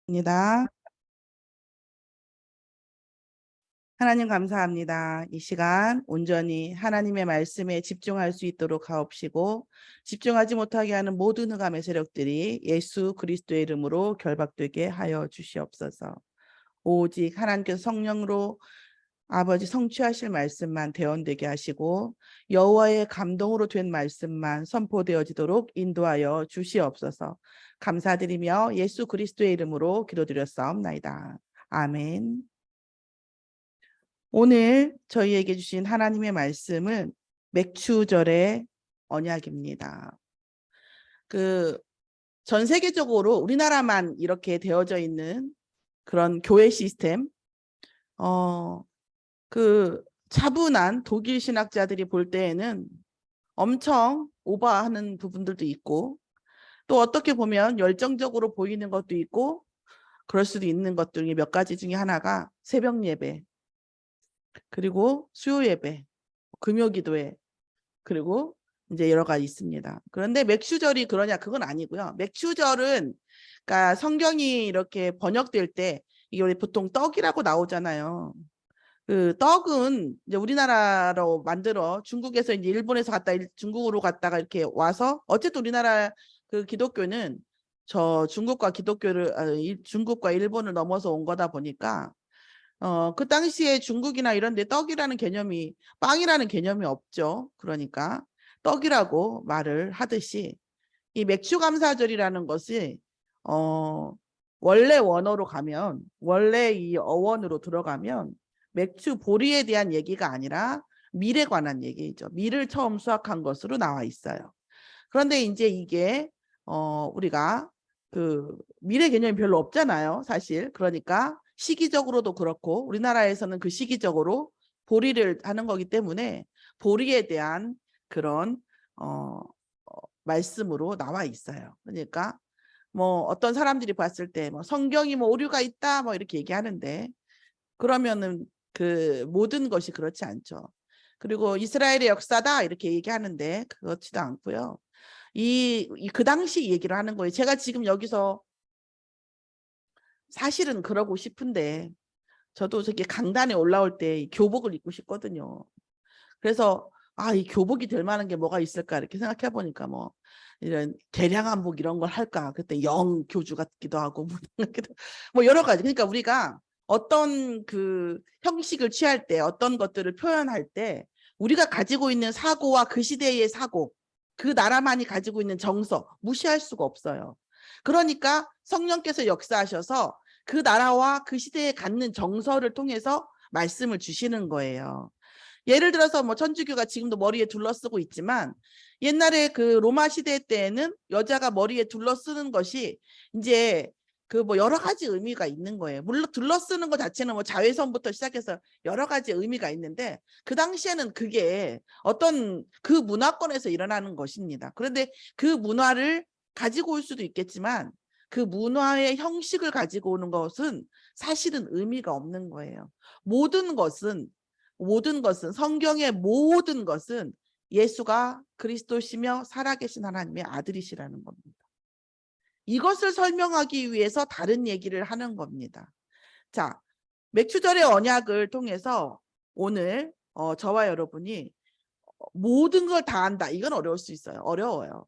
입니다. 하나님 감사합니다. 이 시간 온전히 하나님의 말씀에 집중할 수 있도록 하옵시고 집중하지 못하게 하는 모든 흑암의 세력들이 예수 그리스도의 이름으로 결박되게 하여 주시옵소서. 오직 하나님께서 성령으로 아버지 성취하실 말씀만 대언되게 하시고 여호와의 감동으로 된 말씀만 선포되어지도록 인도하여 주시옵소서. 감사드리며 예수 그리스도의 이름으로 기도드렸사옵나이다. 아멘. 오늘 저희에게 주신 하나님의 말씀은 맥추절의 언약입니다. 전 세계적으로 우리나라만 이렇게 되어져 있는 그런 교회 시스템, 차분한 독일 신학자들이 볼 때에는 엄청 오버하는 부분들도 있고, 또 어떻게 보면 열정적으로 보이는 것도 있고, 그럴 수도 있는 것 중에 몇 가지 중에 하나가 새벽 예배, 그리고 수요 예배, 금요 기도회, 그리고 이제 여러 가지 있습니다. 그런데 맥추절이 그러냐? 그건 아니고요. 맥추절은 그러니까 성경이 이렇게 번역될 때 이게 우리 보통 떡이라고 나오잖아요. 그 떡은 이제 우리나라로 만들어 중국에서 이제 일본에서 갔다 중국으로 갔다가 이렇게 와서 어쨌든 우리나라 그 기독교는 중국과 중국과 일본을 넘어서 온 거다 보니까 그 당시에 중국이나 이런 데 떡이라는 개념이 빵이라는 개념이 없죠. 그러니까 떡이라고 말을 하듯이 이 맥추감사절이라는 것이 원래 원어로 가면 원래 이 어원으로 들어가면 맥추 보리에 대한 얘기가 아니라 밀에 관한 얘기죠. 밀을 처음 수확한 것으로 나와 있어요. 그런데 이제 이게 우리가 밀의 개념이 별로 없잖아요, 사실. 그러니까 시기적으로도 그렇고 우리나라에서는 그 시기적으로 보리를 하는 거기 때문에 보리에 대한 그런 말씀으로 나와 있어요. 그러니까 뭐 어떤 사람들이 봤을 때 뭐 성경이 뭐 오류가 있다 뭐 이렇게 얘기하는데 그러면은 그 모든 것이 그렇지 않죠. 그리고 이스라엘의 역사다 이렇게 얘기하는데 그렇지도 않고요. 그 당시 얘기를 하는 거예요. 제가 지금 여기서 사실은 그러고 싶은데 저도 저기 강단에 올라올 때 교복을 입고 싶거든요. 그래서 이 교복이 될 만한 게 뭐가 있을까 이렇게 생각해 보니까 뭐 이런 개량한복 이런 걸 할까 그때 영 교주 같기도 하고 뭐 여러 가지. 그러니까 우리가 어떤 그 형식을 취할 때 어떤 것들을 표현할 때 우리가 가지고 있는 사고와 그 시대의 사고, 그 나라만이 가지고 있는 정서 무시할 수가 없어요. 그러니까 성령께서 역사하셔서 그 나라와 그 시대에 갖는 정서를 통해서 말씀을 주시는 거예요. 예를 들어서 뭐 천주교가 지금도 머리에 둘러쓰고 있지만 옛날에 그 로마 시대 때에는 여자가 머리에 둘러쓰는 것이 이제 그 뭐 여러 가지 의미가 있는 거예요. 물론 둘러쓰는 것 자체는 뭐 자외선부터 시작해서 여러 가지 의미가 있는데 그 당시에는 그게 어떤 그 문화권에서 일어나는 것입니다. 그런데 그 문화를 가지고 올 수도 있겠지만 그 문화의 형식을 가지고 오는 것은 사실은 의미가 없는 거예요. 모든 것은 성경의 모든 것은 예수가 그리스도시며 살아계신 하나님의 아들이시라는 겁니다. 이것을 설명하기 위해서 다른 얘기를 하는 겁니다. 자, 맥추절의 언약을 통해서 오늘 저와 여러분이 모든 걸 다 안다. 이건 어려울 수 있어요. 어려워요.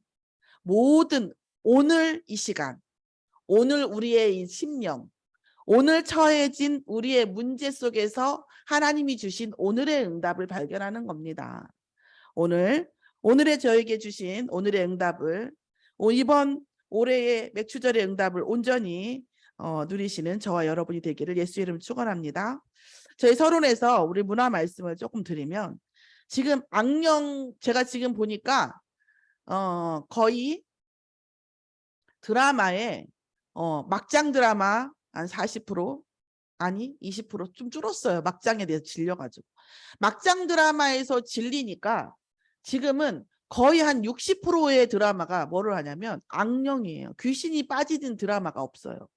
오늘 이 시간, 오늘 우리의 이 심령, 오늘 처해진 우리의 문제 속에서 하나님이 주신 오늘의 응답을 발견하는 겁니다. 오늘의 저에게 주신 오늘의 응답을 이번 올해의 맥추절의 응답을 온전히 누리시는 저와 여러분이 되기를 예수 이름 축원합니다. 저희 서론에서 우리 문화 말씀을 조금 드리면 지금 제가 지금 보니까 거의 드라마에 막장 드라마 한 40% 아니 20%좀 줄었어요. 막장에 대해서 질려가지고. 막장 드라마에서 질리니까 지금은 거의 한 60%의 드라마가 뭐를 하냐면 악령이에요. 귀신이 빠지는 드라마가 없어요.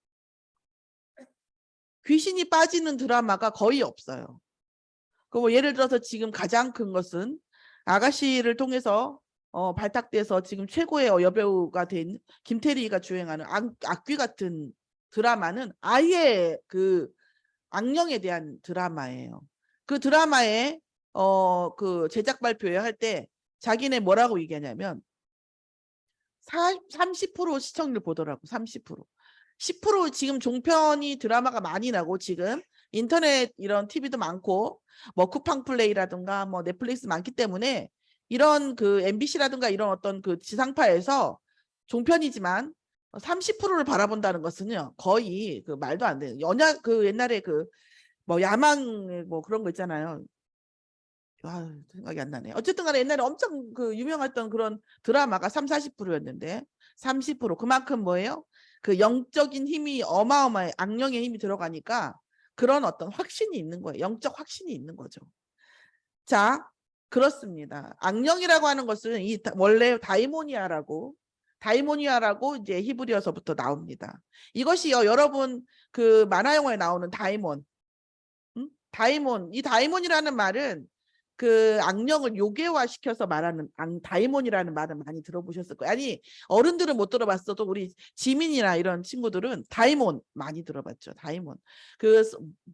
귀신이 빠지는 드라마가 거의 없어요. 뭐 예를 들어서 지금 가장 큰 것은 아가씨를 통해서 발탁돼서 지금 최고의 여배우가 된 김태리가 주행하는 악귀 같은 드라마는 아예 그 악령에 대한 드라마예요. 그 드라마에 그 제작 발표회 할 때 자기네 뭐라고 얘기하냐면 30% 시청률 보더라고. 30%. 10% 지금 종편이 드라마가 많이 나고 지금 인터넷 이런 TV도 많고 뭐 쿠팡 플레이라든가 뭐 넷플릭스 많기 때문에 이런 그 MBC라든가 이런 어떤 그 지상파에서 종편이지만 30%를 바라본다는 것은요 거의 그 말도 안 돼요. 연야 그 옛날에 그 뭐 야망 뭐 그런 거 있잖아요. 아, 생각이 안 나네. 어쨌든 간에 옛날에 엄청 그 유명했던 그런 드라마가 3, 40%였는데 30% 그만큼 뭐예요? 그 영적인 힘이 어마어마해 악령의 힘이 들어가니까 그런 어떤 확신이 있는 거예요. 영적 확신이 있는 거죠. 자, 그렇습니다. 악령이라고 하는 것은 원래 다이모니아라고 이제 히브리어서부터 나옵니다. 이것이요 여러분 그 만화 영화에 나오는 다이몬, 다이몬, 이 다이몬이라는 말은 그 악령을 요괴화시켜서 말하는 다이몬이라는 말을 많이 들어보셨을 거예요. 아니 어른들은 못 들어봤어도 우리 지민이나 이런 친구들은 다이몬 많이 들어봤죠. 다이몬. 그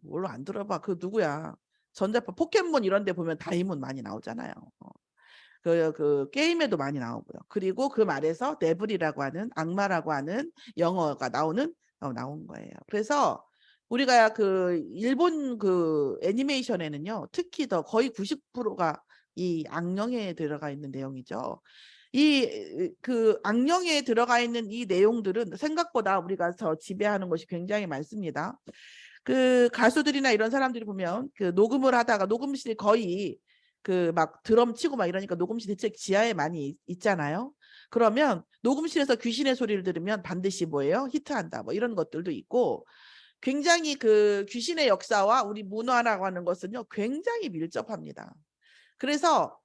뭘로 안 들어봐. 그 누구야. 전자파 포켓몬 이런 데 보면 다이몬 많이 나오잖아요. 그 게임에도 많이 나오고요. 그리고 그 말에서 데블이라고 하는 악마라고 하는 영어가 나온 거예요. 그래서 우리가 그 일본 그 애니메이션에는요. 특히 더 거의 90%가 이 악령에 들어가 있는 내용이죠. 이 그 악령에 들어가 있는 이 내용들은 생각보다 우리가 저 지배하는 것이 굉장히 많습니다. 그 가수들이나 이런 사람들이 보면 그 녹음을 하다가 녹음실이 거의 그 막 드럼 치고 막 이러니까 녹음실 대책 지하에 많이 있잖아요. 그러면 녹음실에서 귀신의 소리를 들으면 반드시 뭐예요? 히트한다. 뭐 이런 것들도 있고 굉장히 그 귀신의 역사와 우리 문화라고 하는 것은요. 굉장히 밀접합니다. 그래서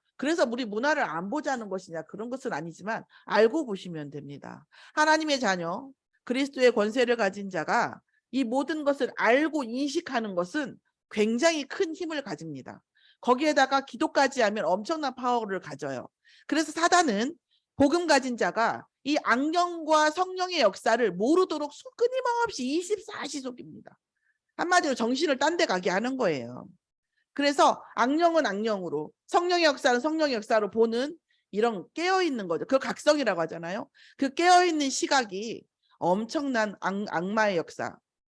우리 문화를 안 보자는 것이냐 그런 것은 아니지만 알고 보시면 됩니다. 하나님의 자녀 그리스도의 권세를 가진 자가 이 모든 것을 알고 인식하는 것은 굉장히 큰 힘을 가집니다. 거기에다가 기도까지 하면 엄청난 파워를 가져요. 그래서 사단은 복음 가진 자가 이 악령과 성령의 역사를 모르도록 끊임없이 24시 속입니다. 한마디로 정신을 딴 데 가게 하는 거예요. 그래서 악령은 악령으로 성령의 역사는 성령의 역사로 보는 이런 깨어있는 거죠. 그 각성이라고 하잖아요. 그 깨어있는 시각이 엄청난 악마의 역사,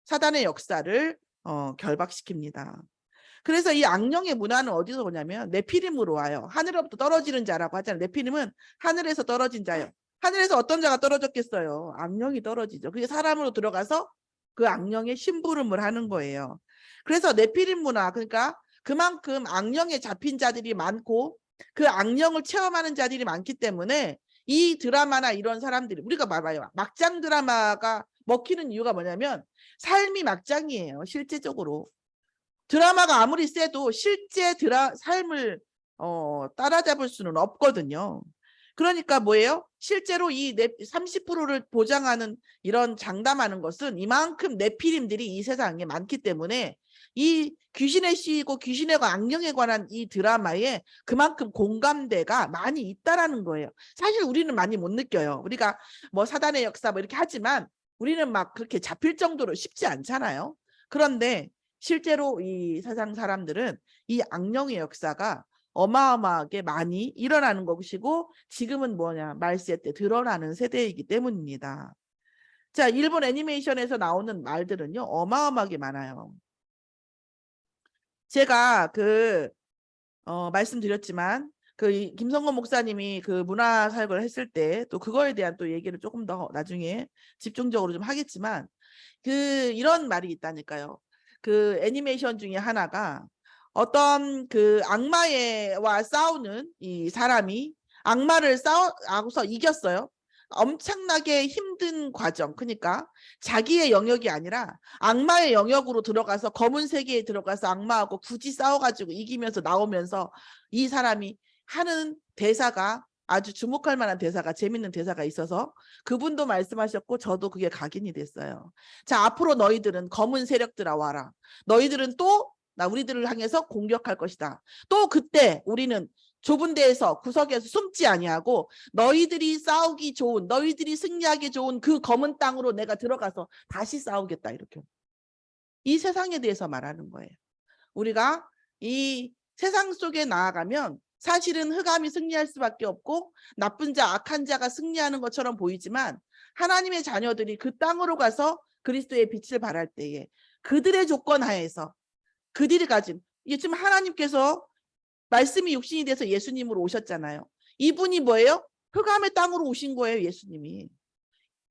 사단의 역사를 결박시킵니다. 그래서 이 악령의 문화는 어디서 오냐면 네피림으로 와요. 하늘로부터 떨어지는 자라고 하잖아요. 네피림은 하늘에서 떨어진 자예요. 하늘에서 어떤 자가 떨어졌겠어요? 악령이 떨어지죠. 그게 사람으로 들어가서 그 악령의 심부름을 하는 거예요. 그래서 네피림 문화, 그러니까 그만큼 악령에 잡힌 자들이 많고 그 악령을 체험하는 자들이 많기 때문에 이 드라마나 이런 사람들이 우리가 말해요. 막장 드라마가 먹히는 이유가 뭐냐면 삶이 막장이에요. 실제적으로. 드라마가 아무리 세도 실제 삶을 따라잡을 수는 없거든요. 그러니까 뭐예요? 실제로 이 30%를 보장하는 이런 장담하는 것은 이만큼 네피림들이 이 세상에 많기 때문에 이 귀신의 씨고 귀신의 악령에 관한 이 드라마에 그만큼 공감대가 많이 있다라는 거예요. 사실 우리는 많이 못 느껴요. 우리가 뭐 사단의 역사 뭐 이렇게 하지만 우리는 막 그렇게 잡힐 정도로 쉽지 않잖아요. 그런데 실제로 이 세상 사람들은 이 악령의 역사가 어마어마하게 많이 일어나는 것이고 지금은 뭐냐 말세 때 드러나는 세대이기 때문입니다. 자, 일본 애니메이션에서 나오는 말들은요 어마어마하게 많아요. 제가 말씀드렸지만 그 김성건 목사님이 그 문화사역을 했을 때 또 그거에 대한 또 얘기를 조금 더 나중에 집중적으로 좀 하겠지만 이런 말이 있다니까요. 그 애니메이션 중에 하나가 어떤 그 악마와 싸우는 이 사람이 악마를 싸워서 이겼어요. 엄청나게 힘든 과정. 그러니까 자기의 영역이 아니라 악마의 영역으로 들어가서 검은 세계에 들어가서 악마하고 굳이 싸워가지고 이기면서 나오면서 이 사람이 하는 대사가 아주 주목할 만한 대사가 재밌는 대사가 있어서 그분도 말씀하셨고 저도 그게 각인이 됐어요. 자, 앞으로 너희들은 검은 세력들아 와라. 너희들은 또 우리들을 향해서 공격할 것이다. 또 그때 우리는 좁은 데에서 구석에서 숨지 아니하고 너희들이 싸우기 좋은, 너희들이 승리하기 좋은 그 검은 땅으로 내가 들어가서 다시 싸우겠다. 이렇게 이 세상에 대해서 말하는 거예요. 우리가 이 세상 속에 나아가면 사실은 흑암이 승리할 수밖에 없고 나쁜 자, 악한 자가 승리하는 것처럼 보이지만 하나님의 자녀들이 그 땅으로 가서 그리스도의 빛을 발할 때에 그들의 조건 하에서 그들이 가진, 지금 하나님께서 말씀이 육신이 돼서 예수님으로 오셨잖아요. 이분이 뭐예요? 흑암의 땅으로 오신 거예요.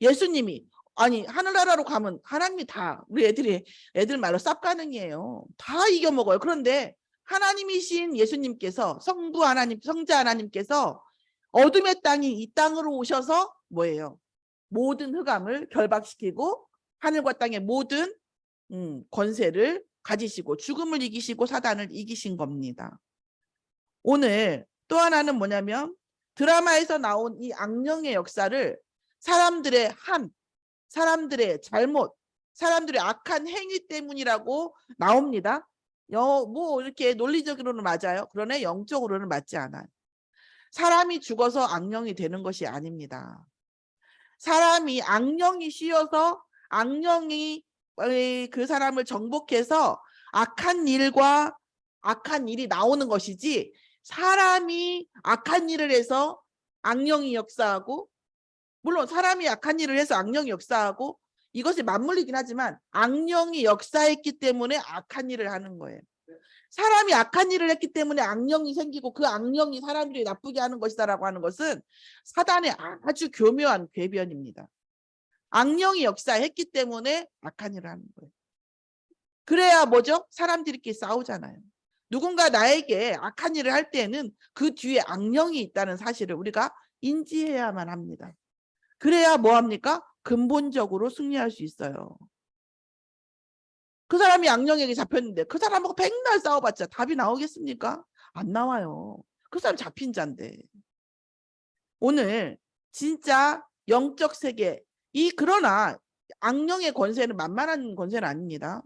예수님이 아니 하늘나라로 가면 하나님이 다 우리 애들 말로 쌉가능이에요. 다 이겨먹어요. 그런데 하나님이신 예수님께서 성부 하나님, 성자 하나님께서 어둠의 땅이 이 땅으로 오셔서 뭐예요? 모든 흑암을 결박시키고 하늘과 땅의 모든 권세를 가지시고 죽음을 이기시고 사단을 이기신 겁니다. 오늘 또 하나는 뭐냐면 드라마에서 나온 이 악령의 역사를 사람들의 사람들의 잘못, 사람들의 악한 행위 때문이라고 나옵니다. 뭐 이렇게 논리적으로는 맞아요. 그러나 영적으로는 맞지 않아요. 사람이 죽어서 악령이 되는 것이 아닙니다. 사람이 악령이 씌어서 악령이 그 사람을 정복해서 악한 일이 나오는 것이지 사람이 악한 일을 해서 악령이 역사하고, 물론 사람이 악한 일을 해서 악령이 역사하고 이것이 맞물리긴 하지만 악령이 역사했기 때문에 악한 일을 하는 거예요. 사람이 악한 일을 했기 때문에 악령이 생기고 그 악령이 사람들이 나쁘게 하는 것이다라고 하는 것은 사단의 아주 교묘한 궤변입니다. 악령이 역사했기 때문에 악한 일을 하는 거예요. 그래야 뭐죠? 사람들끼리 싸우잖아요. 누군가 나에게 악한 일을 할 때는 그 뒤에 악령이 있다는 사실을 우리가 인지해야만 합니다. 그래야 뭐합니까? 근본적으로 승리할 수 있어요. 그 사람이 악령에게 잡혔는데 그 사람하고 백날 싸워봤자 답이 나오겠습니까? 안 나와요. 그 사람 잡힌 자인데. 오늘 진짜 영적 세계, 그러나 악령의 권세는 만만한 권세는 아닙니다.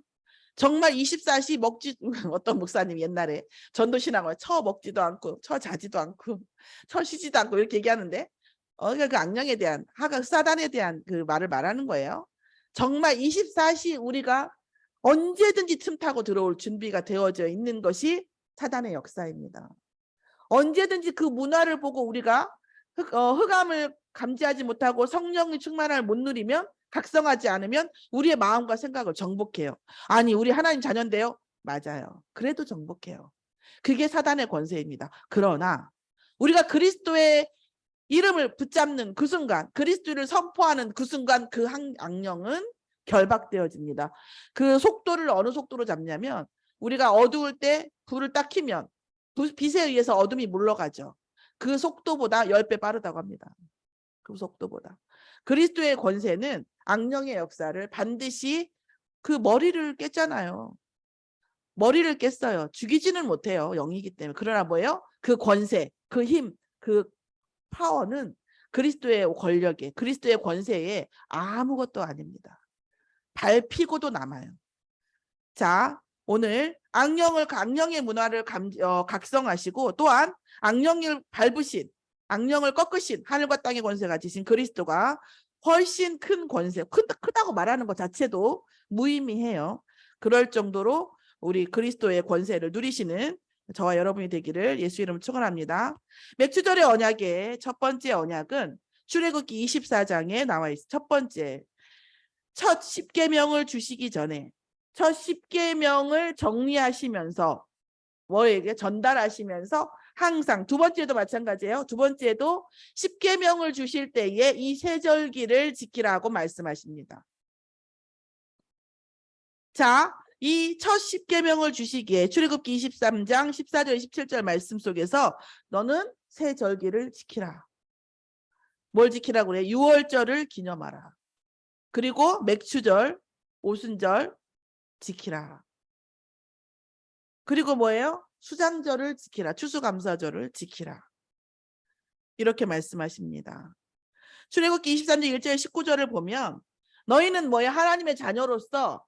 정말 24시 먹지, 어떤 목사님 옛날에 전도신앙을 먹지도 않고 자지도 않고 쉬지도 않고 이렇게 얘기하는데 그 악령에 대한, 사단에 대한 그 말을 말하는 거예요. 정말 24시 우리가 언제든지 틈타고 들어올 준비가 되어져 있는 것이 사단의 역사입니다. 언제든지 그 문화를 보고 우리가 흑암을 감지하지 못하고 성령의 충만함을 못 누리면, 각성하지 않으면 우리의 마음과 생각을 정복해요. 아니 우리 하나님 자녀인데요. 맞아요. 그래도 정복해요. 그게 사단의 권세입니다. 그러나 우리가 그리스도의 이름을 붙잡는 그 순간, 그리스도를 선포하는 그 순간 그 악령은 결박되어집니다. 그 속도를 어느 속도로 잡냐면 우리가 어두울 때 불을 딱 켜면 빛에 의해서 어둠이 물러가죠. 그 속도보다 10배 빠르다고 합니다. 그 속도보다. 그리스도의 권세는 악령의 역사를 반드시, 그 머리를 깼잖아요. 머리를 깼어요. 죽이지는 못해요. 영이기 때문에. 그러나 뭐예요? 그 권세, 그 힘, 그 파워는 그리스도의 권력에, 그리스도의 권세에 아무것도 아닙니다. 밟히고도 남아요. 자, 오늘 악령의 문화를 각성하시고 또한 악령을 밟으신, 악령을 꺾으신 하늘과 땅의 권세 가지신 그리스도가 훨씬 큰 권세, 크다고 말하는 것 자체도 무의미해요. 그럴 정도로 우리 그리스도의 권세를 누리시는 저와 여러분이 되기를 예수 이름으로 축원합니다. 맥주절의 언약의 첫 번째 언약은 출애굽기 24장에 나와 있어요. 첫 번째, 첫 10계명을 주시기 전에 첫 10계명을 정리하시면서 뭐에게 전달하시면서 항상, 두 번째도 마찬가지예요. 두 번째도 10계명을 주실 때에 이 세절기를 지키라고 말씀하십니다. 자, 이 첫 10계명을 주시기에 출애굽기 23장 14절 17절 말씀 속에서 너는 세절기를 지키라. 뭘 지키라고 그래? 유월절을 기념하라. 그리고 맥추절, 오순절 지키라. 그리고 뭐예요? 수장절을 지키라. 추수감사절을 지키라. 이렇게 말씀하십니다. 출애굽기 23장 1절 19절을 보면 너희는 뭐예요? 하나님의 자녀로서,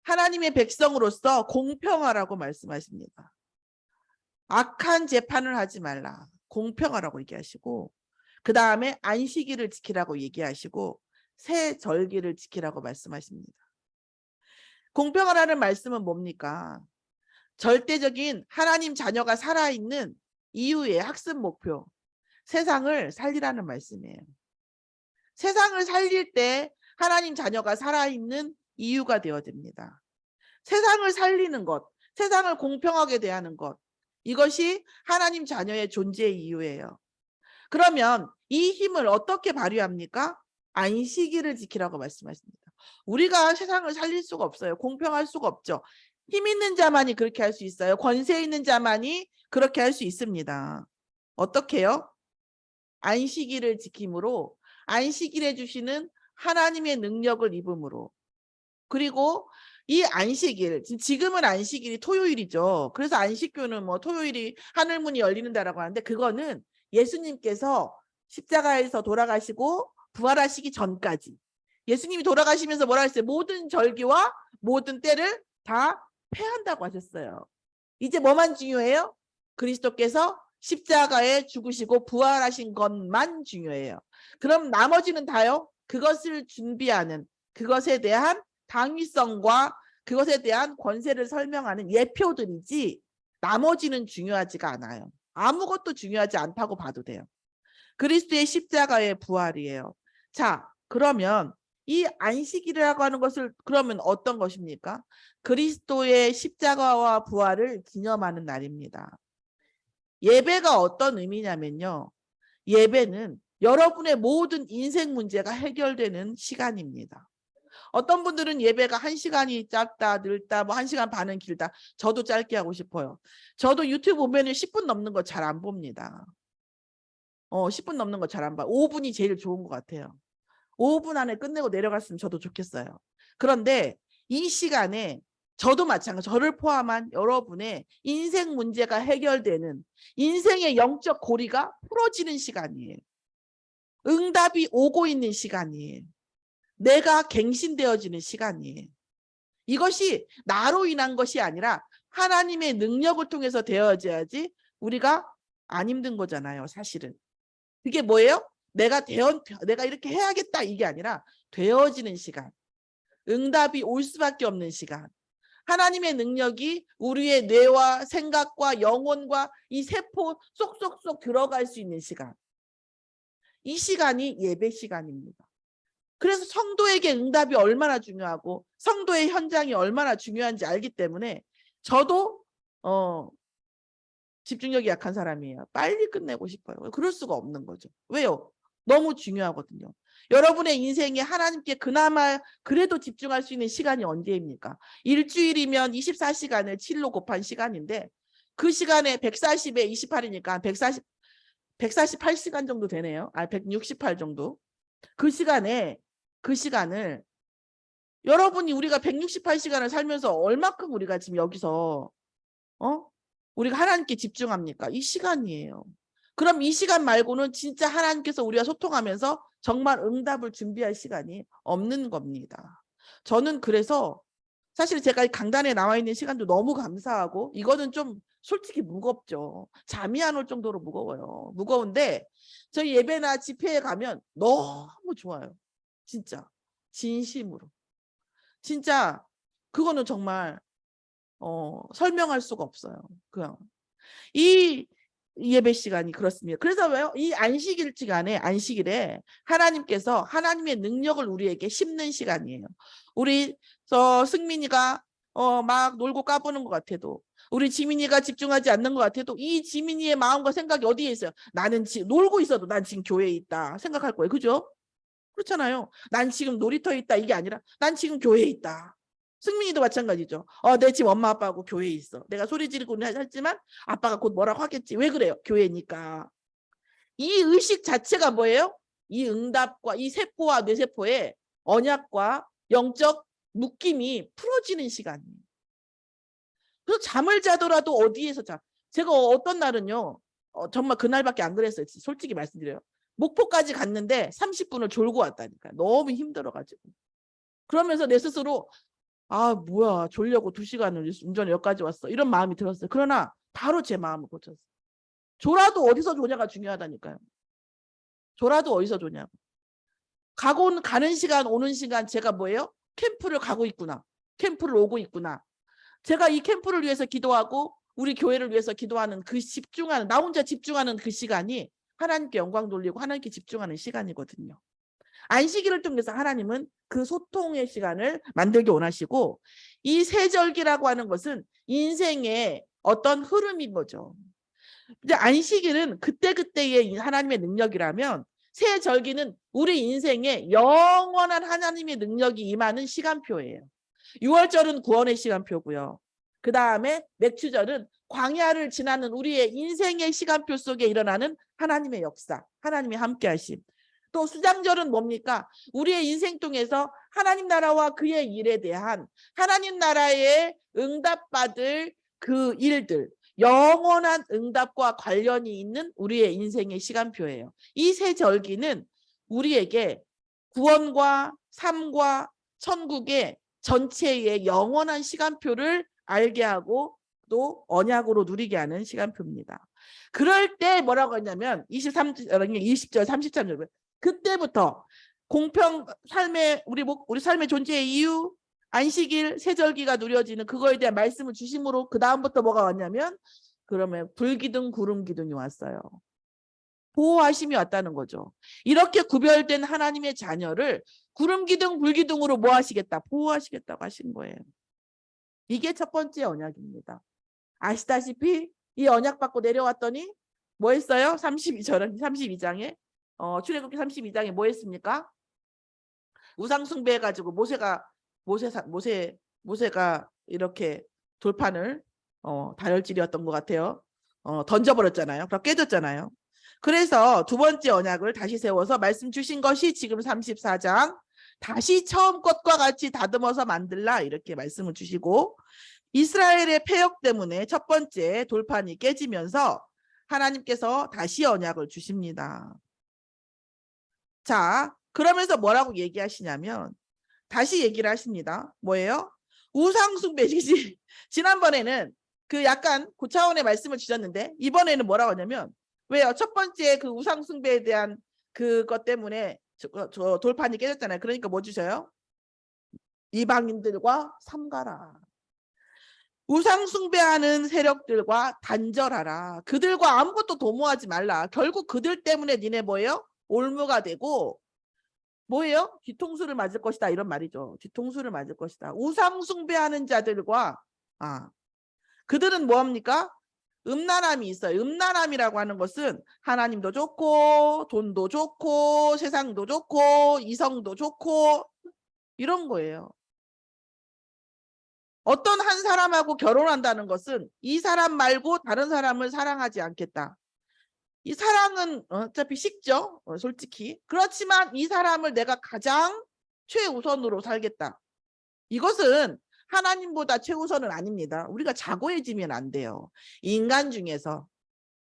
하나님의 백성으로서 공평하라고 말씀하십니다. 악한 재판을 하지 말라. 공평하라고 얘기하시고, 그 다음에 안식일을 지키라고 얘기하시고, 새 절기를 지키라고 말씀하십니다. 공평하라는 말씀은 뭡니까? 절대적인 하나님 자녀가 살아있는 이유의 학습 목표, 세상을 살리라는 말씀이에요. 세상을 살릴 때 하나님 자녀가 살아있는 이유가 되어야 됩니다. 세상을 살리는 것, 세상을 공평하게 대하는 것, 이것이 하나님 자녀의 존재의 이유예요. 그러면 이 힘을 어떻게 발휘합니까? 안식일을 지키라고 말씀하십니다. 우리가 세상을 살릴 수가 없어요. 공평할 수가 없죠. 힘 있는 자만이 그렇게 할 수 있어요. 권세 있는 자만이 그렇게 할 수 있습니다. 어떻게요? 안식일을 지킴으로, 안식일에 주시는 하나님의 능력을 입음으로, 그리고 이 안식일, 지금은 안식일이 토요일이죠. 그래서 안식교는 뭐 토요일이 하늘문이 열리는다라고 하는데, 그거는 예수님께서 십자가에서 돌아가시고 부활하시기 전까지, 예수님이 돌아가시면서 뭐라 했어요? 모든 절기와 모든 때를 다 폐한다고 하셨어요. 이제 뭐만 중요해요? 그리스도께서 십자가에 죽으시고 부활하신 것만 중요해요. 그럼 나머지는 다요? 그것을 준비하는, 그것에 대한 당위성과 그것에 대한 권세를 설명하는 예표들이지, 나머지는 중요하지가 않아요. 아무것도 중요하지 않다고 봐도 돼요. 그리스도의 십자가의 부활이에요. 자, 그러면 이 안식일이라고 하는 것을 그러면 어떤 것입니까? 그리스도의 십자가와 부활을 기념하는 날입니다. 예배가 어떤 의미냐면요, 예배는 여러분의 모든 인생 문제가 해결되는 시간입니다. 어떤 분들은 예배가 1시간이 짧다, 늘다, 뭐 1시간 반은 길다. 저도 짧게 하고 싶어요. 저도 유튜브 보면 10분 넘는 거 잘 안 봅니다. 10분 넘는 거 잘 안 봐. 5분이 제일 좋은 것 같아요. 5분 안에 끝내고 내려갔으면 저도 좋겠어요. 그런데 이 시간에 저도 마찬가지, 저를 포함한 여러분의 인생 문제가 해결되는, 인생의 영적 고리가 풀어지는 시간이에요. 응답이 오고 있는 시간이에요. 내가 갱신되어지는 시간이에요. 이것이 나로 인한 것이 아니라 하나님의 능력을 통해서 되어져야지 우리가 안 힘든 거잖아요, 사실은. 그게 뭐예요? 내가 이렇게 해야겠다, 이게 아니라 되어지는 시간. 응답이 올 수밖에 없는 시간. 하나님의 능력이 우리의 뇌와 생각과 영혼과 이 세포 쏙쏙쏙 들어갈 수 있는 시간. 이 시간이 예배 시간입니다. 그래서 성도에게 응답이 얼마나 중요하고 성도의 현장이 얼마나 중요한지 알기 때문에 저도 집중력이 약한 사람이에요. 빨리 끝내고 싶어요. 그럴 수가 없는 거죠. 왜요? 너무 중요하거든요. 여러분의 인생에 하나님께 그나마 그래도 집중할 수 있는 시간이 언제입니까? 일주일이면 24시간을 7로 곱한 시간인데, 그 시간에 140에 28이니까 148시간 정도 되네요. 168 정도. 그 시간을 여러분이, 우리가 168시간을 살면서 얼마큼 우리가 지금 여기서 우리가 하나님께 집중합니까? 이 시간이에요. 그럼 이 시간 말고는 진짜 하나님께서 우리와 소통하면서 정말 응답을 준비할 시간이 없는 겁니다. 저는 그래서 사실 제가 강단에 나와 있는 시간도 너무 감사하고, 이거는 좀 솔직히 무겁죠. 잠이 안 올 정도로 무거워요. 무거운데 저희 예배나 집회에 가면 너무 좋아요. 진짜 진심으로. 진짜 그거는 정말 설명할 수가 없어요. 그냥 이 예배 시간이 그렇습니다. 그래서 왜요? 이 안식일 시간에, 안식일에 하나님께서 하나님의 능력을 우리에게 심는 시간이에요. 우리 승민이가 막 놀고 까부는 것 같아도, 우리 지민이가 집중하지 않는 것 같아도, 이 지민이의 마음과 생각이 어디에 있어요? 나는 지금 놀고 있어도 난 지금 교회에 있다 생각할 거예요. 그죠? 그렇잖아요. 난 지금 놀이터에 있다, 이게 아니라 난 지금 교회에 있다. 승민이도 마찬가지죠. 내 집 엄마 아빠하고 교회에 있어. 내가 소리 지르고는 했지만 아빠가 곧 뭐라고 하겠지. 왜 그래요? 교회니까. 이 의식 자체가 뭐예요? 이 응답과 이 세포와 뇌세포의 언약과 영적 묶임이 풀어지는 시간이에요. 그래서 잠을 자더라도 어디에서 자. 제가 어떤 날은요, 정말 그날밖에 안 그랬어요. 솔직히 말씀드려요. 목포까지 갔는데 30분을 졸고 왔다니까. 너무 힘들어가지고. 그러면서 내 스스로 아 뭐야 졸려고 2시간을 운전을 여기까지 왔어 이런 마음이 들었어요. 그러나 바로 제 마음을 고쳤어요. 졸아도 어디서 조냐가 중요하다니까요. 졸아도 어디서 조냐고. 가는 시간 오는 시간 제가 뭐예요? 캠프를 가고 있구나. 캠프를 오고 있구나. 제가 이 캠프를 위해서 기도하고 우리 교회를 위해서 기도하는 그 집중하는 나 혼자 집중하는 그 시간이 하나님께 영광 돌리고 하나님께 집중하는 시간이거든요. 안식일을 통해서 하나님은 그 소통의 시간을 만들기 원하시고 이 세절기라고 하는 것은 인생의 어떤 흐름인 거죠. 이제 안식일은 그때그때의 하나님의 능력이라면 세절기는 우리 인생에 영원한 하나님의 능력이 임하는 시간표예요. 6월절은 구원의 시간표고요. 그 다음에 맥추절은 광야를 지나는 우리의 인생의 시간표 속에 일어나는 하나님의 역사, 하나님의 함께하심. 또 수장절은 뭡니까? 우리의 인생 통해서 하나님 나라와 그의 일에 대한 하나님 나라에 응답받을 그 일들, 영원한 응답과 관련이 있는 우리의 인생의 시간표예요. 이 세 절기는 우리에게 구원과 삶과 천국의 전체의 영원한 시간표를 알게 하고 또 언약으로 누리게 하는 시간표입니다. 그럴 때 뭐라고 했냐면 20절 33절 그때부터 공평 삶의 우리 삶의 존재의 이유 안식일 세절기가 누려지는 그거에 대한 말씀을 주심으로 그 다음부터 뭐가 왔냐면 그러면 불기둥 구름기둥이 왔어요. 보호하심이 왔다는 거죠. 이렇게 구별된 하나님의 자녀를 구름기둥 불기둥으로 뭐 하시겠다? 보호하시겠다고 하신 거예요. 이게 첫 번째 언약입니다. 아시다시피 이 언약 받고 내려왔더니 뭐 했어요? 32장에 출애굽기 32장에 뭐 했습니까? 우상 숭배해가지고 모세가 이렇게 돌판을 다혈질이었던 것 같아요. 던져버렸잖아요. 그럼 깨졌잖아요. 그래서 두 번째 언약을 다시 세워서 말씀 주신 것이 지금 34장 다시 처음 것과 같이 다듬어서 만들라 이렇게 말씀을 주시고 이스라엘의 패역 때문에 첫 번째 돌판이 깨지면서 하나님께서 다시 언약을 주십니다. 자, 그러면서 뭐라고 얘기하시냐면 다시 얘기를 하십니다. 뭐예요? 우상숭배지. 지난번에는 그 약간 고차원의 말씀을 주셨는데 이번에는 뭐라고 하냐면 왜요? 첫 번째 그 우상숭배에 대한 그것 때문에 저 돌판이 깨졌잖아요. 그러니까 뭐 주셔요? 이방인들과 삼가라. 우상숭배하는 세력들과 단절하라. 그들과 아무것도 도모하지 말라. 결국 그들 때문에 니네 뭐예요? 올무가 되고 뭐예요? 뒤통수를 맞을 것이다 이런 말이죠. 뒤통수를 맞을 것이다. 우상숭배하는 자들과 그들은 뭐합니까? 음란함이 있어요. 음란함이라고 하는 것은 하나님도 좋고 돈도 좋고 세상도 좋고 이성도 좋고 이런 거예요. 어떤 한 사람하고 결혼한다는 것은 이 사람 말고 다른 사람을 사랑하지 않겠다. 이 사랑은 어차피 식죠. 솔직히. 그렇지만 이 사람을 내가 가장 최우선으로 살겠다. 이것은 하나님보다 최우선은 아닙니다. 우리가 자고해지면 안 돼요. 인간 중에서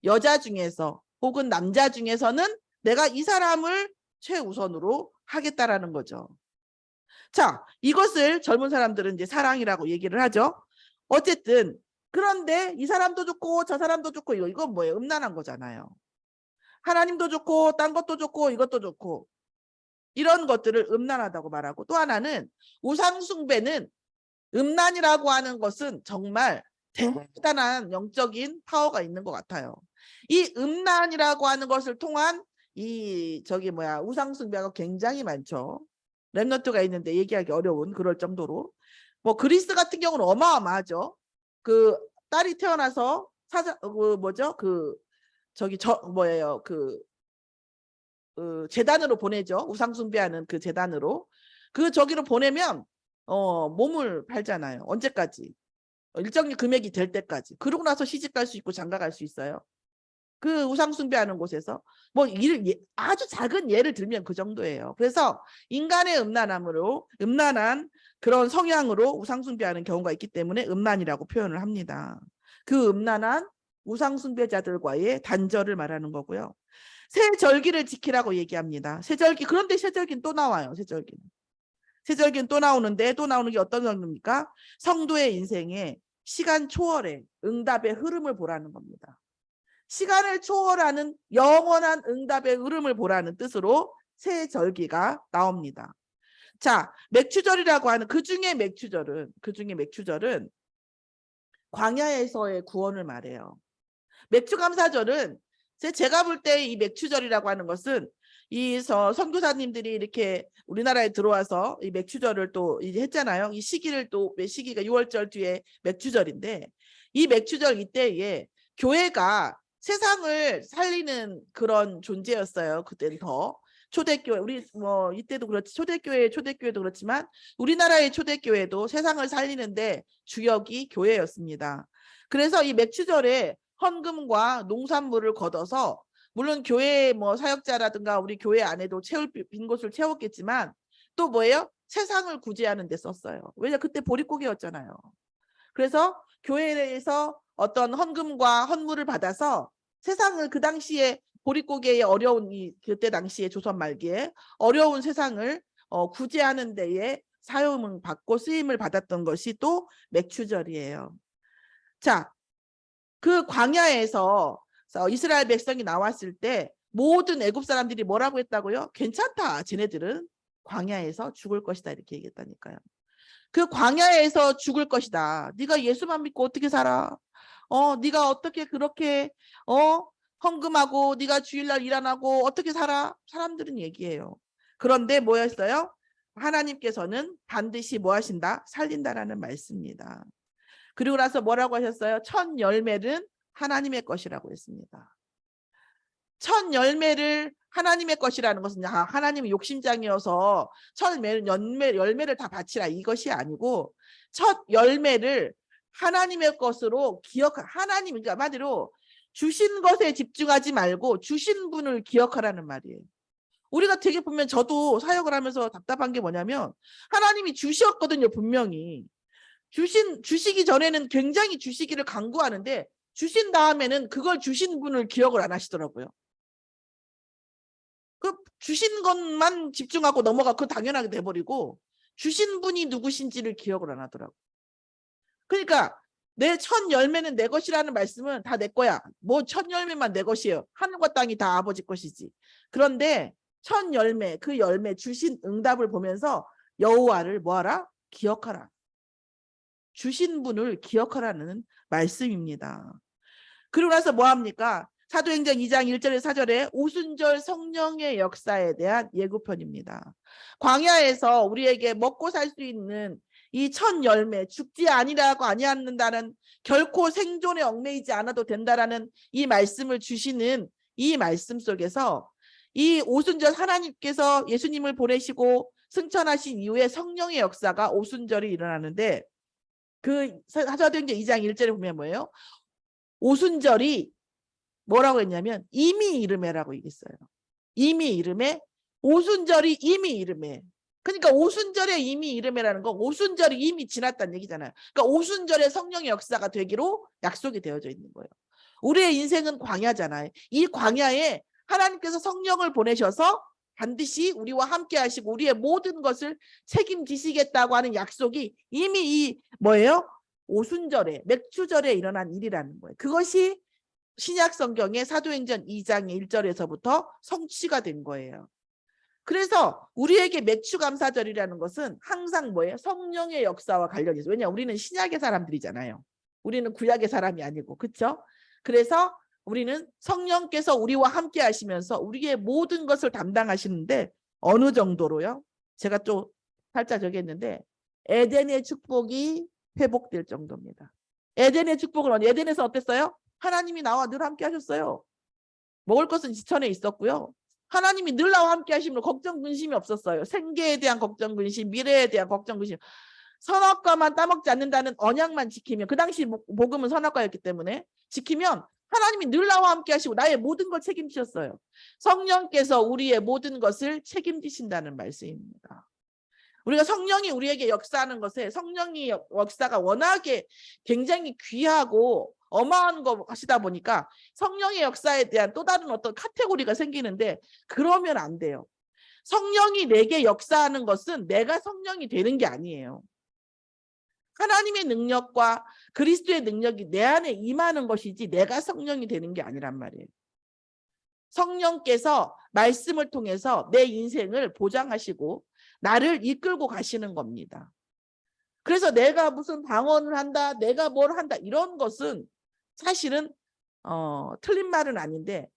여자 중에서 혹은 남자 중에서는 내가 이 사람을 최우선으로 하겠다라는 거죠. 자, 이것을 젊은 사람들은 이제 사랑이라고 얘기를 하죠. 어쨌든 그런데 이 사람도 좋고 저 사람도 좋고 이건 뭐예요? 음란한 거잖아요. 하나님도 좋고 딴 것도 좋고 이것도 좋고 이런 것들을 음란하다고 말하고 또 하나는 우상숭배는 음란이라고 하는 것은 정말 대단한 영적인 파워가 있는 것 같아요. 이 음란이라고 하는 것을 통한 우상숭배가 굉장히 많죠. 랩너트가 있는데 얘기하기 어려운 그럴 정도로 뭐 그리스 같은 경우는 어마어마하죠. 그 딸이 태어나서 재단으로 보내죠. 우상숭배하는 그 재단으로 저기로 보내면 몸을 팔잖아요. 언제까지? 일정 금액이 될 때까지. 그러고 나서 시집 갈 수 있고 장가 갈 수 있어요. 그 우상숭배하는 곳에서 아주 작은 예를 들면 그 정도예요. 그래서 인간의 음란한 그런 성향으로 우상숭배하는 경우가 있기 때문에 음란이라고 표현을 합니다. 그 음란한 우상숭배자들과의 단절을 말하는 거고요. 세절기를 지키라고 얘기합니다. 그런데 세절기는 또 나와요. 세절기는 또 나오는데 또 나오는 게 어떤 정도입니까? 성도의 인생에 시간 초월의 응답의 흐름을 보라는 겁니다. 시간을 초월하는 영원한 응답의 흐름을 보라는 뜻으로 세절기가 나옵니다. 자, 맥추절이라고 하는 그 중에 맥추절은 광야에서의 구원을 말해요. 맥추감사절은 제가 볼 때 이 맥추절이라고 하는 것은 이 선교사님들이 이렇게 우리나라에 들어와서 이 맥추절을 또 이제 했잖아요. 이 시기를 또 시기가 6월절 뒤에 맥추절인데 이 맥추절 이때에 교회가 세상을 살리는 그런 존재였어요. 그때는 더 초대교회 우리 뭐 이때도 그렇지 초대교회도 그렇지만 우리나라의 초대교회도 세상을 살리는데 주역이 교회였습니다. 그래서 이 맥추절에 헌금과 농산물을 걷어서 물론 교회 뭐 사역자라든가 우리 교회 안에도 빈 곳을 채웠겠지만 또 뭐예요? 세상을 구제하는 데 썼어요. 왜냐 그때 보릿고개였잖아요. 그래서 교회에서 어떤 헌금과 헌물을 받아서 세상을 그 당시에 보릿고개의 어려운 그때 당시에 조선 말기에 어려운 세상을 구제하는 데에 사용을 받고 쓰임을 받았던 것이 또 맥추절이에요. 자, 그 광야에서 이스라엘 백성이 나왔을 때 모든 애굽 사람들이 뭐라고 했다고요? 괜찮다. 쟤네들은 광야에서 죽을 것이다. 이렇게 얘기했다니까요. 그 광야에서 죽을 것이다. 네가 예수만 믿고 어떻게 살아? 네가 어떻게 그렇게 헌금하고 네가 주일날 일 안 하고 어떻게 살아? 사람들은 얘기해요. 그런데 뭐였어요? 하나님께서는 반드시 뭐 하신다? 살린다라는 말씀입니다. 그리고 나서 뭐라고 하셨어요? 첫 열매는 하나님의 것이라고 했습니다. 첫 열매를 하나님의 것이라는 것은 하나님이 욕심장이어서 첫 열매를 다 바치라 이것이 아니고 첫 열매를 하나님의 것으로 하나님 그러니까 한마디로 주신 것에 집중하지 말고 주신 분을 기억하라는 말이에요. 우리가 되게 보면 저도 사역을 하면서 답답한 게 뭐냐면 하나님이 주셨거든요. 분명히 주시기 전에는 굉장히 주시기를 간구하는데 주신 다음에는 그걸 주신 분을 기억을 안 하시더라고요. 그 주신 것만 집중하고 넘어가 그 당연하게 돼버리고 주신 분이 누구신지를 기억을 안 하더라고요. 그러니까 내 첫 열매는 내 것이라는 말씀은 다 내 거야. 뭐 첫 열매만 내 것이에요. 하늘과 땅이 다 아버지 것이지. 그런데 첫 열매 그 열매 주신 응답을 보면서 여호와를 뭐하라? 기억하라. 주신 분을 기억하라는 말씀입니다. 그러고 나서 뭐합니까? 사도행전 2장 1절에 4절에 오순절 성령의 역사에 대한 예고편입니다. 광야에서 우리에게 먹고 살 수 있는 이 첫 열매 죽지 아니라고 아니하는다는 결코 생존에 얽매이지 않아도 된다라는 이 말씀을 주시는 이 말씀 속에서 이 오순절 하나님께서 예수님을 보내시고 승천하신 이후에 성령의 역사가 오순절이 일어나는데 그 사도행전 2장 1절에 보면 뭐예요? 오순절이 뭐라고 했냐면 이미 이름에라고 얘기했어요. 이미 이름에 오순절이 이미 이름에. 그러니까 오순절에 이미 이름에라는 건 오순절이 이미 지났다는 얘기잖아요. 그러니까 오순절에 성령의 역사가 되기로 약속이 되어져 있는 거예요. 우리의 인생은 광야잖아요. 이 광야에 하나님께서 성령을 보내셔서 반드시 우리와 함께 하시고 우리의 모든 것을 책임지시겠다고 하는 약속이 이미 이 뭐예요? 오순절에 맥추절에 일어난 일이라는 거예요. 그것이 신약 성경의 사도행전 2장 1절에서부터 성취가 된 거예요. 그래서 우리에게 맥추감사절이라는 것은 항상 뭐예요? 성령의 역사와 관련이 있어요. 왜냐하면 우리는 신약의 사람들이잖아요. 우리는 구약의 사람이 아니고 그렇죠? 그래서 우리는 성령께서 우리와 함께 하시면서 우리의 모든 것을 담당하시는데 어느 정도로요? 제가 좀 살짝 저기 했는데 에덴의 축복이 회복될 정도입니다. 에덴의 축복은 에덴에서 어땠어요? 하나님이 나와 늘 함께 하셨어요. 먹을 것은 지천에 있었고요. 하나님이 늘 나와 함께 하시면 걱정 근심이 없었어요. 생계에 대한 걱정 근심, 미래에 대한 걱정 근심. 선악과만 따먹지 않는다는 언약만 지키면 그 당시 복음은 선악과였기 때문에 지키면 하나님이 늘 나와 함께 하시고 나의 모든 걸 책임지셨어요. 성령께서 우리의 모든 것을 책임지신다는 말씀입니다. 우리가 성령이 우리에게 역사하는 것에 성령의 역사가 워낙에 굉장히 귀하고 어마한 것이다 보니까 성령의 역사에 대한 또 다른 어떤 카테고리가 생기는데 그러면 안 돼요. 성령이 내게 역사하는 것은 내가 성령이 되는 게 아니에요. 하나님의 능력과 그리스도의 능력이 내 안에 임하는 것이지 내가 성령이 되는 게 아니란 말이에요. 성령께서 말씀을 통해서 내 인생을 보장하시고 나를 이끌고 가시는 겁니다. 그래서 내가 무슨 방언을 한다, 내가 뭘 한다, 이런 것은 사실은 틀린 말은 아닌데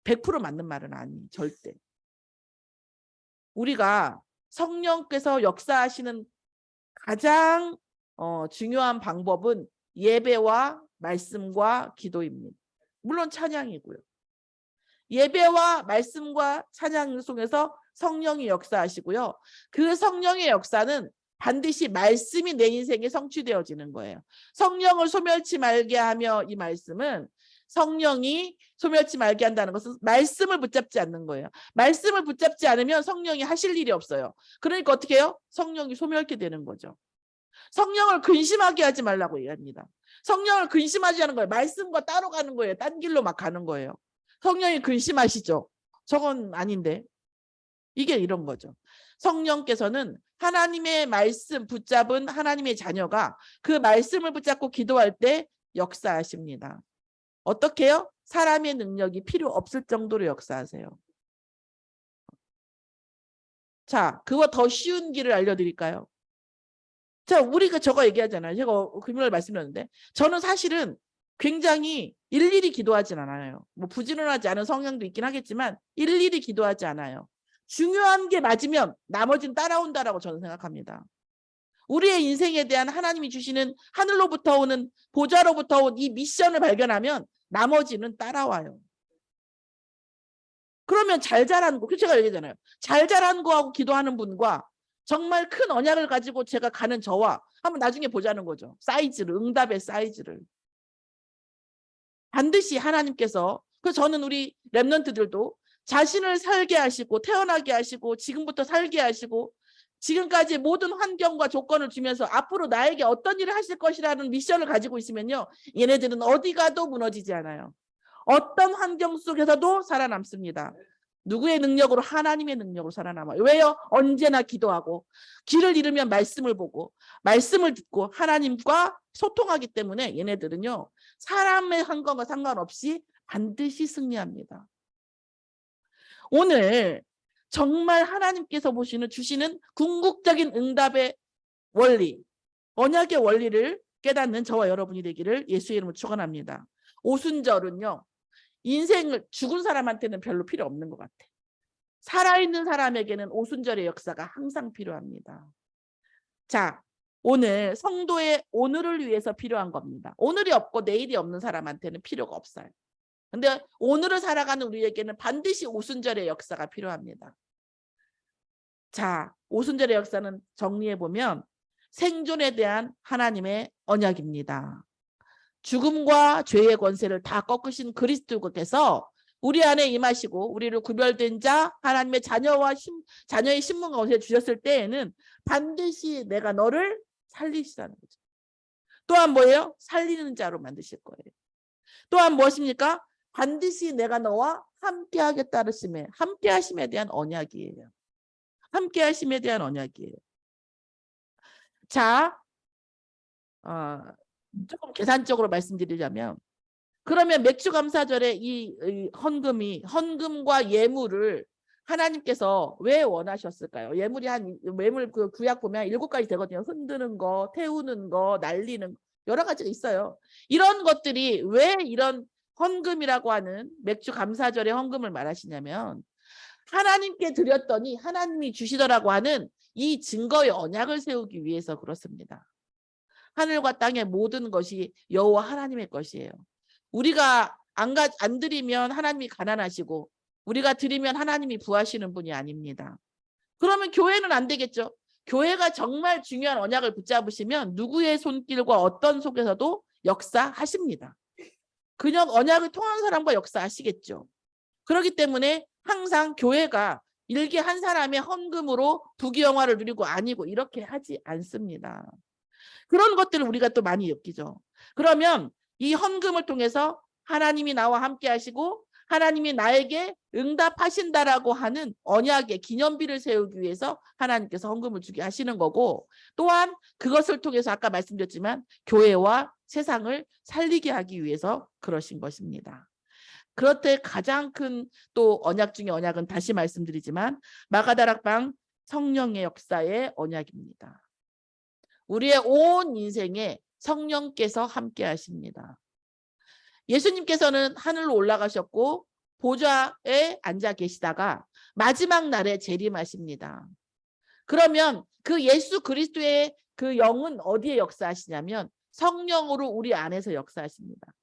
100% 맞는 말은 아니에요. 절대. 우리가 성령께서 역사하시는 가장 중요한 방법은 예배와 말씀과 기도입니다. 물론 찬양이고요. 예배와 말씀과 찬양 속에서 성령이 역사하시고요. 그 성령의 역사는 반드시 말씀이 내 인생에 성취되어지는 거예요. 성령을 소멸치 말게 하며, 이 말씀은 성령이 소멸치 말게 한다는 것은 말씀을 붙잡지 않는 거예요. 말씀을 붙잡지 않으면 성령이 하실 일이 없어요. 그러니까 어떻게 해요? 성령이 소멸케 되는 거죠. 성령을 근심하게 하지 말라고 얘기합니다. 성령을 근심하지 않은 거예요. 말씀과 따로 가는 거예요. 딴 길로 막 가는 거예요. 성령이 근심하시죠. 저건 아닌데. 이게 이런 거죠. 성령께서는 하나님의 말씀 붙잡은 하나님의 자녀가 그 말씀을 붙잡고 기도할 때 역사하십니다. 어떻게 해요? 사람의 능력이 필요 없을 정도로 역사하세요. 자, 그거 더 쉬운 길을 알려드릴까요? 자, 우리가 저거 얘기하잖아요. 제가 금요일 말씀드렸는데 저는 사실은 굉장히 일일이 기도하진 않아요. 뭐 부지런하지 않은 성향도 있긴 하겠지만 일일이 기도하지 않아요. 중요한 게 맞으면 나머지는 따라온다라고 저는 생각합니다. 우리의 인생에 대한 하나님이 주시는 하늘로부터 오는, 보좌로부터 온 이 미션을 발견하면 나머지는 따라와요. 그러면 잘 자라는 거, 제가 얘기하잖아요. 잘 자라는 거하고 기도하는 분과 정말 큰 언약을 가지고 제가 가는 저와 한번 나중에 보자는 거죠. 사이즈를, 응답의 사이즈를. 반드시 하나님께서, 그래서 저는 우리 렘넌트들도 자신을 살게 하시고 태어나게 하시고 지금부터 살게 하시고 지금까지 모든 환경과 조건을 주면서 앞으로 나에게 어떤 일을 하실 것이라는 미션을 가지고 있으면요, 얘네들은 어디 가도 무너지지 않아요. 어떤 환경 속에서도 살아남습니다. 누구의 능력으로? 하나님의 능력으로 살아남아요. 왜요? 언제나 기도하고 길을 잃으면 말씀을 보고 말씀을 듣고 하나님과 소통하기 때문에 얘네들은요, 사람의 한 것과 상관없이 반드시 승리합니다. 오늘 정말 하나님께서 주시는 궁극적인 응답의 원리, 언약의 원리를 깨닫는 저와 여러분이 되기를 예수의 이름으로 축원합니다. 오순절은요, 인생을 죽은 사람한테는 별로 필요 없는 것 같아. 살아있는 사람에게는 오순절의 역사가 항상 필요합니다. 자, 오늘 성도의 오늘을 위해서 필요한 겁니다. 오늘이 없고 내일이 없는 사람한테는 필요가 없어요. 근데 오늘을 살아가는 우리에게는 반드시 오순절의 역사가 필요합니다. 자, 오순절의 역사는 정리해보면 생존에 대한 하나님의 언약입니다. 죽음과 죄의 권세를 다 꺾으신 그리스도께서 우리 안에 임하시고 우리를 구별된 자, 하나님의 자녀와 자녀의 신분 가운데 주셨을 때에는 반드시 내가 너를 살리시라는 거죠. 또한 뭐예요? 살리는 자로 만드실 거예요. 또한 무엇입니까? 반드시 내가 너와 함께 하겠다 하심에, 함께 하심에 대한 언약이에요. 함께 하심에 대한 언약이에요. 자, 조금 계산적으로 말씀드리자면, 그러면 맥주감사절에 이 헌금과 예물을 하나님께서 왜 원하셨을까요? 예물이 예물 그 구약 보면 7가지 되거든요. 흔드는 거, 태우는 거, 날리는 거, 여러 가지가 있어요. 이런 것들이 왜 이런 헌금이라고 하는 맥주감사절의 헌금을 말하시냐면, 하나님께 드렸더니 하나님이 주시더라고 하는 이 증거의 언약을 세우기 위해서 그렇습니다. 하늘과 땅의 모든 것이 여호와 하나님의 것이에요. 우리가 안 드리면 하나님이 가난하시고 우리가 드리면 하나님이 부하시는 분이 아닙니다. 그러면 교회는 안 되겠죠. 교회가 정말 중요한 언약을 붙잡으시면 누구의 손길과 어떤 속에서도 역사하십니다. 그냥 언약을 통한 사람과 역사하시겠죠. 그렇기 때문에 항상 교회가 일개 한 사람의 헌금으로 부귀영화를 누리고 아니고 이렇게 하지 않습니다. 그런 것들을 우리가 또 많이 느끼죠. 그러면 이 헌금을 통해서 하나님이 나와 함께 하시고 하나님이 나에게 응답하신다라고 하는 언약의 기념비를 세우기 위해서 하나님께서 헌금을 주게 하시는 거고, 또한 그것을 통해서 아까 말씀드렸지만 교회와 세상을 살리게 하기 위해서 그러신 것입니다. 그렇듯 가장 큰 또 언약 중에 언약은 다시 말씀드리지만 마가다락방 성령의 역사의 언약입니다. 우리의 온 인생에 성령께서 함께 하십니다. 예수님께서는 하늘로 올라가셨고 보좌에 앉아 계시다가 마지막 날에 재림하십니다. 그러면 그 예수 그리스도의 그 영은 어디에 역사하시냐면 성령으로 우리 안에서 역사하십니다.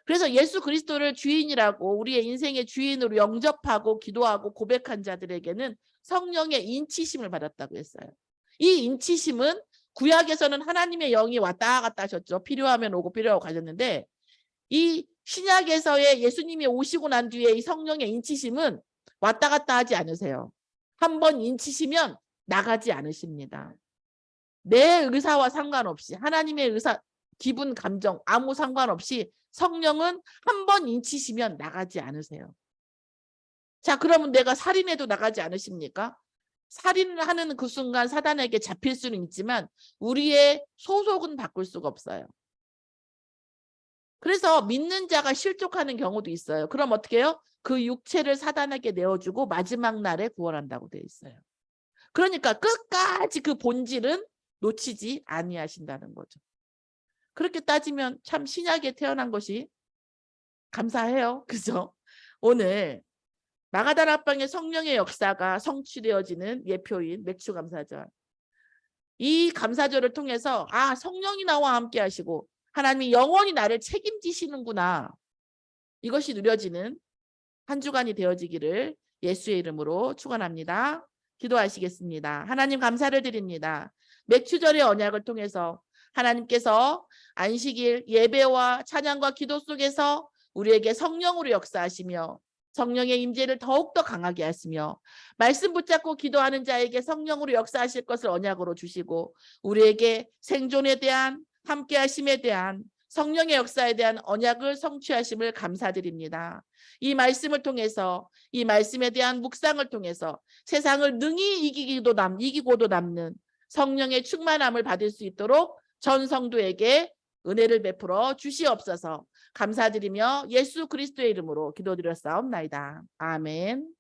그래서 예수 그리스도를 주인이라고 우리의 인생의 주인으로 영접하고 기도하고 고백한 자들에게는 성령의 인치심을 받았다고 했어요. 이 인치심은 구약에서는 하나님의 영이 왔다 갔다 하셨죠. 필요하면 오고 필요하고 가셨는데, 이 신약에서의 예수님이 오시고 난 뒤에 이 성령의 인치심은 왔다 갔다 하지 않으세요. 한번 인치시면 나가지 않으십니다. 내 의사와 상관없이, 하나님의 의사, 기분, 감정 아무 상관없이 성령은 한번 인치시면 나가지 않으세요. 자, 그러면 내가 살인해도 나가지 않으십니까? 살인을 하는 그 순간 사단에게 잡힐 수는 있지만 우리의 소속은 바꿀 수가 없어요. 그래서 믿는 자가 실족하는 경우도 있어요. 그럼 어떻게 해요? 그 육체를 사단에게 내어주고 마지막 날에 구원한다고 되어 있어요. 그러니까 끝까지 그 본질은 놓치지 아니하신다는 거죠. 그렇게 따지면 참 신약에 태어난 것이 감사해요. 그죠? 오늘 마가다락방의 성령의 역사가 성취되어지는 예표인 맥주감사절. 이 감사절을 통해서 성령이 나와 함께 하시고 하나님이 영원히 나를 책임지시는구나. 이것이 누려지는 한 주간이 되어지기를 예수의 이름으로 축원합니다. 기도하시겠습니다. 하나님 감사를 드립니다. 맥주절의 언약을 통해서 하나님께서 안식일 예배와 찬양과 기도 속에서 우리에게 성령으로 역사하시며 성령의 임재를 더욱더 강하게 하시며 말씀 붙잡고 기도하는 자에게 성령으로 역사하실 것을 언약으로 주시고 우리에게 생존에 대한 함께하심에 대한 성령의 역사에 대한 언약을 성취하심을 감사드립니다. 이 말씀을 통해서 이 말씀에 대한 묵상을 통해서 세상을 능히 이기고도 남는 성령의 충만함을 받을 수 있도록 전 성도에게 은혜를 베풀어 주시옵소서. 감사드리며 예수 그리스도의 이름으로 기도드렸사옵나이다. 아멘.